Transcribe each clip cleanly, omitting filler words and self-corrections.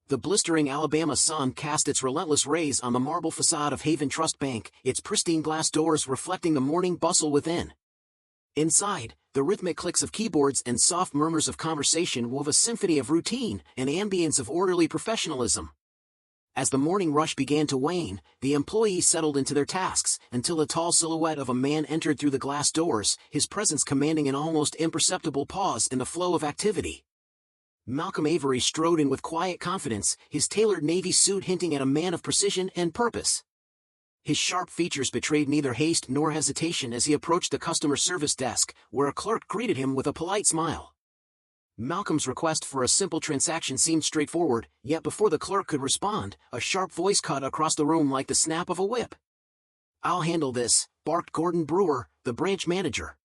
The blistering Alabama sun cast its relentless rays on the marble facade of Haven Trust Bank, its pristine glass doors reflecting the morning bustle within. Inside, the rhythmic clicks of keyboards and soft murmurs of conversation wove a symphony of routine, an ambience of orderly professionalism. As the morning rush began to wane, the employees settled into their tasks, until the tall silhouette of a man entered through the glass doors, his presence commanding an almost imperceptible pause in the flow of activity. Malcolm Avery strode in with quiet confidence, his tailored navy suit hinting at a man of precision and purpose. His sharp features betrayed neither haste nor hesitation as he approached the customer service desk, where a clerk greeted him with a polite smile. Malcolm's request for a simple transaction seemed straightforward, yet before the clerk could respond, a sharp voice cut across the room like the snap of a whip. "I'll handle this," barked Gordon Brewer, the branch manager.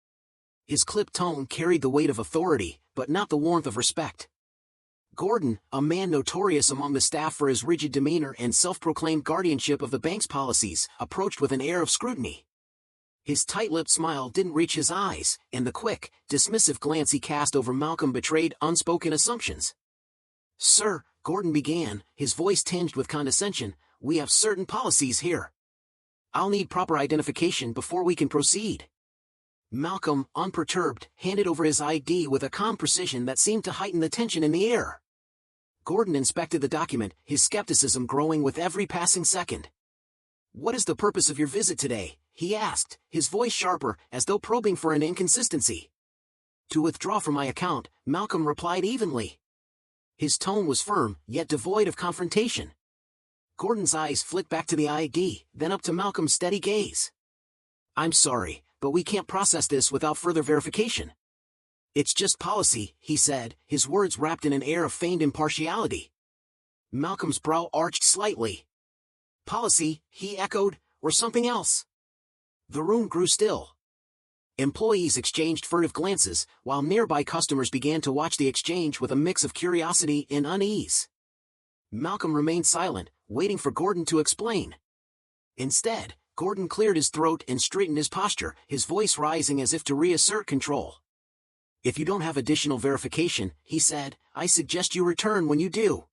His clipped tone carried the weight of authority, but not the warmth of respect. Gordon, a man notorious among the staff for his rigid demeanor and self-proclaimed guardianship of the bank's policies, approached with an air of scrutiny. His tight-lipped smile didn't reach his eyes, and the quick, dismissive glance he cast over Malcolm betrayed unspoken assumptions. "Sir," Gordon began, his voice tinged with condescension, "we have certain policies here. I'll need proper identification before we can proceed." Malcolm, unperturbed, handed over his ID with a calm precision that seemed to heighten the tension in the air. Gordon inspected the document, his skepticism growing with every passing second. "What is the purpose of your visit today?" he asked, his voice sharper, as though probing for an inconsistency. "To withdraw from my account," Malcolm replied evenly. His tone was firm, yet devoid of confrontation. Gordon's eyes flicked back to the ID, then up to Malcolm's steady gaze. "I'm sorry, but we can't process this without further verification." "It's just policy," he said, his words wrapped in an air of feigned impartiality. Malcolm's brow arched slightly. "Policy," he echoed, "or something else?" The room grew still. Employees exchanged furtive glances, while nearby customers began to watch the exchange with a mix of curiosity and unease. Malcolm remained silent, waiting for Gordon to explain. Instead, Gordon cleared his throat and straightened his posture, his voice rising as if to reassert control. "If you don't have additional verification," he said, "I suggest you return when you do."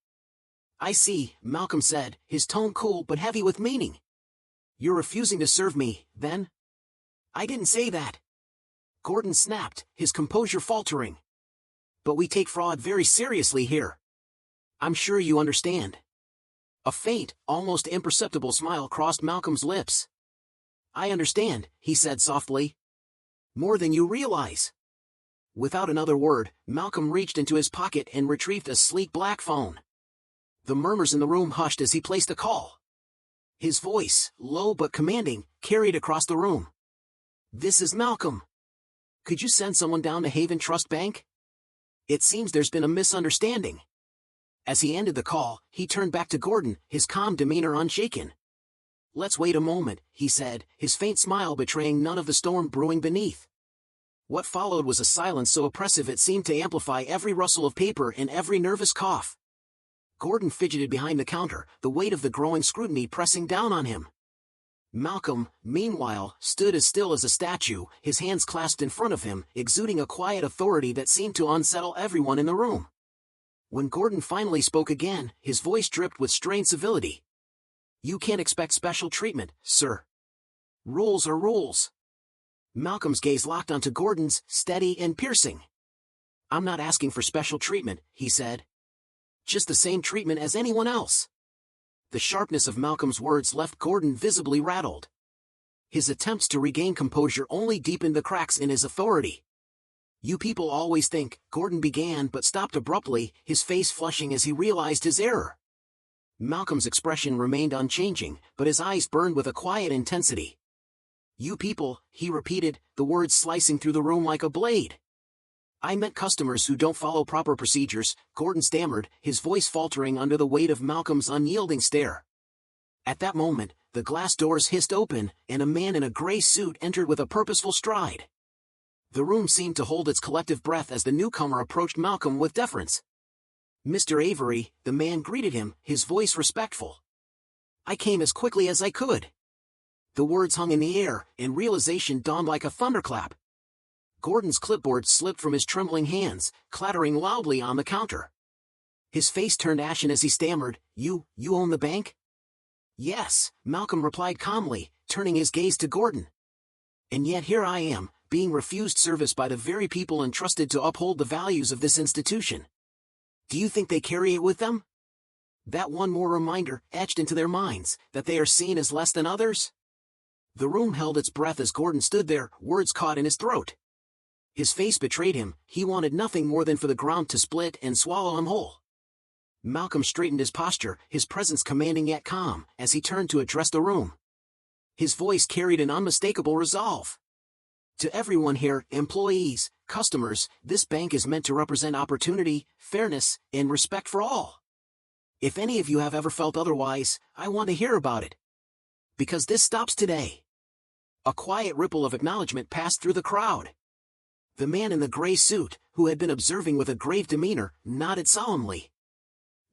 "I see," Malcolm said, his tone cool but heavy with meaning. "You're refusing to serve me, then?" "I didn't say that," Gordon snapped, his composure faltering. "But we take fraud very seriously here. I'm sure you understand." A faint, almost imperceptible smile crossed Malcolm's lips. "I understand," he said softly. "More than you realize." Without another word, Malcolm reached into his pocket and retrieved a sleek black phone. The murmurs in the room hushed as he placed a call. His voice, low but commanding, carried across the room. "This is Malcolm. Could you send someone down to Haven Trust Bank? It seems there's been a misunderstanding." As he ended the call, he turned back to Gordon, his calm demeanor unshaken. "Let's wait a moment," he said, his faint smile betraying none of the storm brewing beneath. What followed was a silence so oppressive it seemed to amplify every rustle of paper and every nervous cough. Gordon fidgeted behind the counter, the weight of the growing scrutiny pressing down on him. Malcolm, meanwhile, stood as still as a statue, his hands clasped in front of him, exuding a quiet authority that seemed to unsettle everyone in the room. When Gordon finally spoke again, his voice dripped with strained civility. "You can't expect special treatment, sir. Rules are rules." Malcolm's gaze locked onto Gordon's, steady and piercing. "I'm not asking for special treatment," he said. "Just the same treatment as anyone else." The sharpness of Malcolm's words left Gordon visibly rattled. His attempts to regain composure only deepened the cracks in his authority. "You people always think," Gordon began but stopped abruptly, his face flushing as he realized his error. Malcolm's expression remained unchanging, but his eyes burned with a quiet intensity. "You people," he repeated, the words slicing through the room like a blade. "I meant customers who don't follow proper procedures," Gordon stammered, his voice faltering under the weight of Malcolm's unyielding stare. At that moment, the glass doors hissed open, and a man in a gray suit entered with a purposeful stride. The room seemed to hold its collective breath as the newcomer approached Malcolm with deference. "Mr. Avery," the man greeted him, his voice respectful. "I came as quickly as I could." The words hung in the air, and realization dawned like a thunderclap. Gordon's clipboard slipped from his trembling hands, clattering loudly on the counter. His face turned ashen as he stammered, You own the bank? Yes, Malcolm replied calmly, turning his gaze to Gordon. And yet here I am, being refused service by the very people entrusted to uphold the values of this institution. Do you think they carry it with them? That one more reminder, etched into their minds, that they are seen as less than others? The room held its breath as Gordon stood there, words caught in his throat. His face betrayed him, he wanted nothing more than for the ground to split and swallow him whole. Malcolm straightened his posture, his presence commanding yet calm, as he turned to address the room. His voice carried an unmistakable resolve. To everyone here, employees, customers, this bank is meant to represent opportunity, fairness, and respect for all. If any of you have ever felt otherwise, I want to hear about it. Because this stops today. A quiet ripple of acknowledgement passed through the crowd. The man in the gray suit, who had been observing with a grave demeanor, nodded solemnly.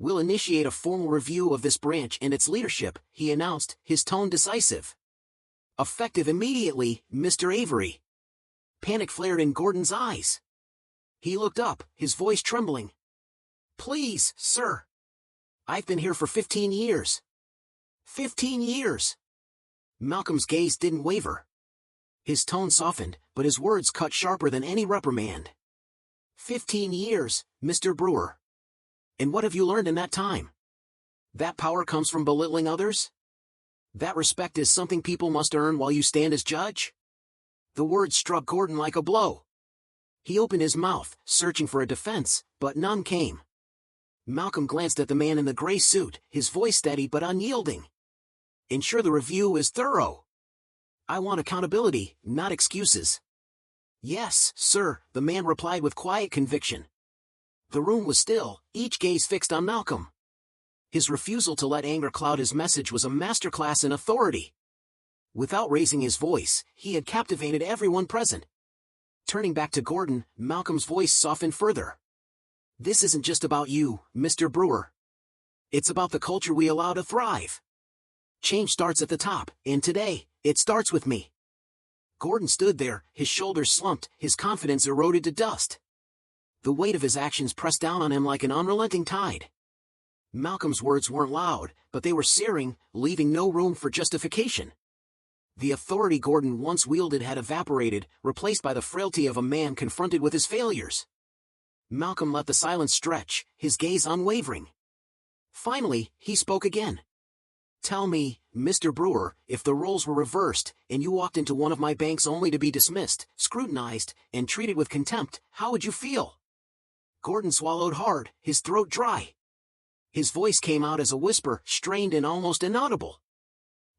We'll initiate a formal review of this branch and its leadership, he announced, his tone decisive. Effective immediately, Mr. Avery. Panic flared in Gordon's eyes. He looked up, his voice trembling. Please, sir. I've been here for 15 years. 15 years. Malcolm's gaze didn't waver. His tone softened, but his words cut sharper than any reprimand. 15 years, Mr. Brewer. And what have you learned in that time? That power comes from belittling others? That respect is something people must earn while you stand as judge? The words struck Gordon like a blow. He opened his mouth, searching for a defense, but none came. Malcolm glanced at the man in the gray suit, his voice steady but unyielding. Ensure the review is thorough. I want accountability, not excuses. Yes, sir, the man replied with quiet conviction. The room was still, each gaze fixed on Malcolm. His refusal to let anger cloud his message was a masterclass in authority. Without raising his voice, he had captivated everyone present. Turning back to Gordon, Malcolm's voice softened further. This isn't just about you, Mr. Brewer. It's about the culture we allow to thrive. Change starts at the top, and today, it starts with me. Gordon stood there, his shoulders slumped, his confidence eroded to dust. The weight of his actions pressed down on him like an unrelenting tide. Malcolm's words weren't loud, but they were searing, leaving no room for justification. The authority Gordon once wielded had evaporated, replaced by the frailty of a man confronted with his failures. Malcolm let the silence stretch, his gaze unwavering. Finally, he spoke again. Tell me, Mr. Brewer, if the roles were reversed, and you walked into one of my banks only to be dismissed, scrutinized, and treated with contempt, how would you feel? Gordon swallowed hard, his throat dry. His voice came out as a whisper, strained and almost inaudible.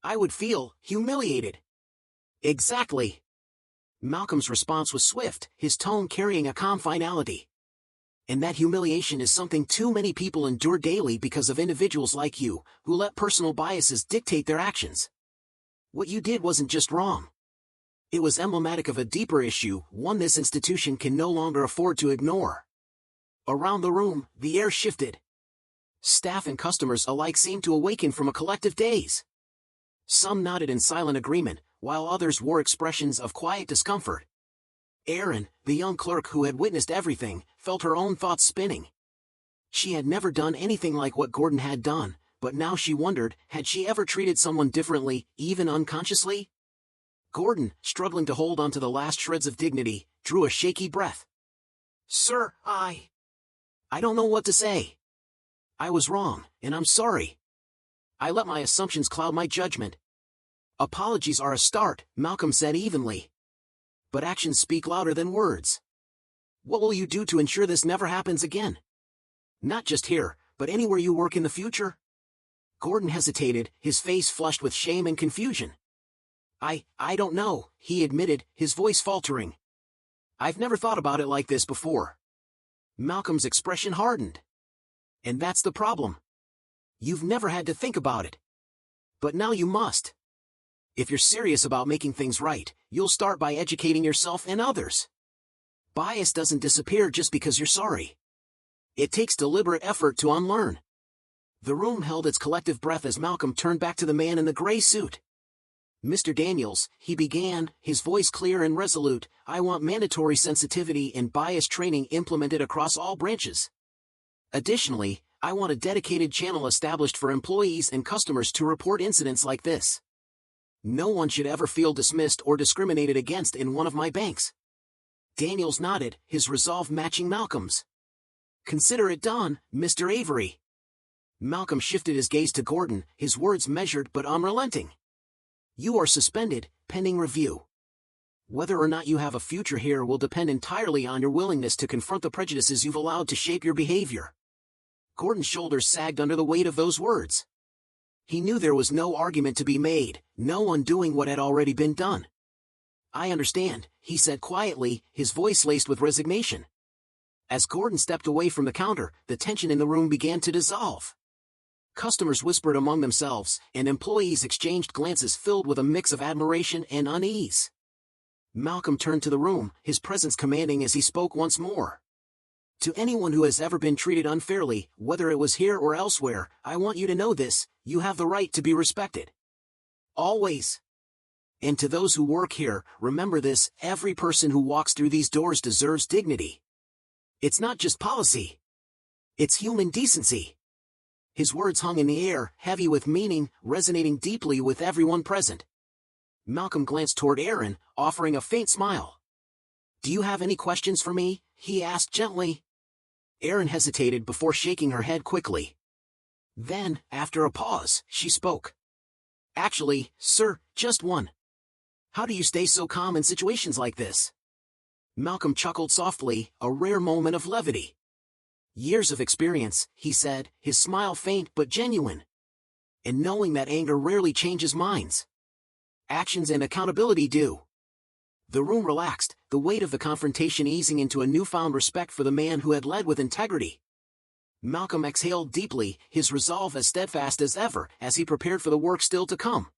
I would feel humiliated. Exactly. Malcolm's response was swift, his tone carrying a calm finality. And that humiliation is something too many people endure daily because of individuals like you, who let personal biases dictate their actions. What you did wasn't just wrong. It was emblematic of a deeper issue, one this institution can no longer afford to ignore. Around the room, the air shifted. Staff and customers alike seemed to awaken from a collective daze. Some nodded in silent agreement, while others wore expressions of quiet discomfort. Erin, the young clerk who had witnessed everything, felt her own thoughts spinning. She had never done anything like what Gordon had done, but now she wondered, had she ever treated someone differently, even unconsciously? Gordon, struggling to hold onto the last shreds of dignity, drew a shaky breath. Sir, I don't know what to say. I was wrong, and I'm sorry. I let my assumptions cloud my judgment. Apologies are a start, Malcolm said evenly. But actions speak louder than words. What will you do to ensure this never happens again? Not just here, but anywhere you work in the future? Gordon hesitated, his face flushed with shame and confusion. I don't know, he admitted, his voice faltering. I've never thought about it like this before. Malcolm's expression hardened. And that's the problem. You've never had to think about it. But now you must. If you're serious about making things right, you'll start by educating yourself and others. Bias doesn't disappear just because you're sorry. It takes deliberate effort to unlearn. The room held its collective breath as Malcolm turned back to the man in the gray suit. Mr. Daniels, he began, his voice clear and resolute, I want mandatory sensitivity and bias training implemented across all branches. Additionally, I want a dedicated channel established for employees and customers to report incidents like this. No one should ever feel dismissed or discriminated against in one of my banks." Daniels nodded, his resolve matching Malcolm's. "Consider it done, Mr. Avery." Malcolm shifted his gaze to Gordon, his words measured but unrelenting. "You are suspended, pending review. Whether or not you have a future here will depend entirely on your willingness to confront the prejudices you've allowed to shape your behavior." Gordon's shoulders sagged under the weight of those words. He knew there was no argument to be made, no undoing what had already been done. "I understand," he said quietly, his voice laced with resignation. As Gordon stepped away from the counter, the tension in the room began to dissolve. Customers whispered among themselves, and employees exchanged glances filled with a mix of admiration and unease. Malcolm turned to the room, his presence commanding as he spoke once more. "To anyone who has ever been treated unfairly, whether it was here or elsewhere, I want you to know this: you have the right to be respected. Always. And to those who work here, remember this: every person who walks through these doors deserves dignity. It's not just policy. It's human decency." His words hung in the air, heavy with meaning, resonating deeply with everyone present. Malcolm glanced toward Aaron, offering a faint smile. "Do you have any questions for me?" he asked gently. Aaron hesitated before shaking her head quickly. Then, after a pause, she spoke. "Actually, sir, just one. How do you stay so calm in situations like this?" Malcolm chuckled softly, a rare moment of levity. "Years of experience," he said, his smile faint but genuine. "And knowing that anger rarely changes minds. Actions and accountability do." The room relaxed, the weight of the confrontation easing into a newfound respect for the man who had led with integrity. Malcolm exhaled deeply, his resolve as steadfast as ever, as he prepared for the work still to come.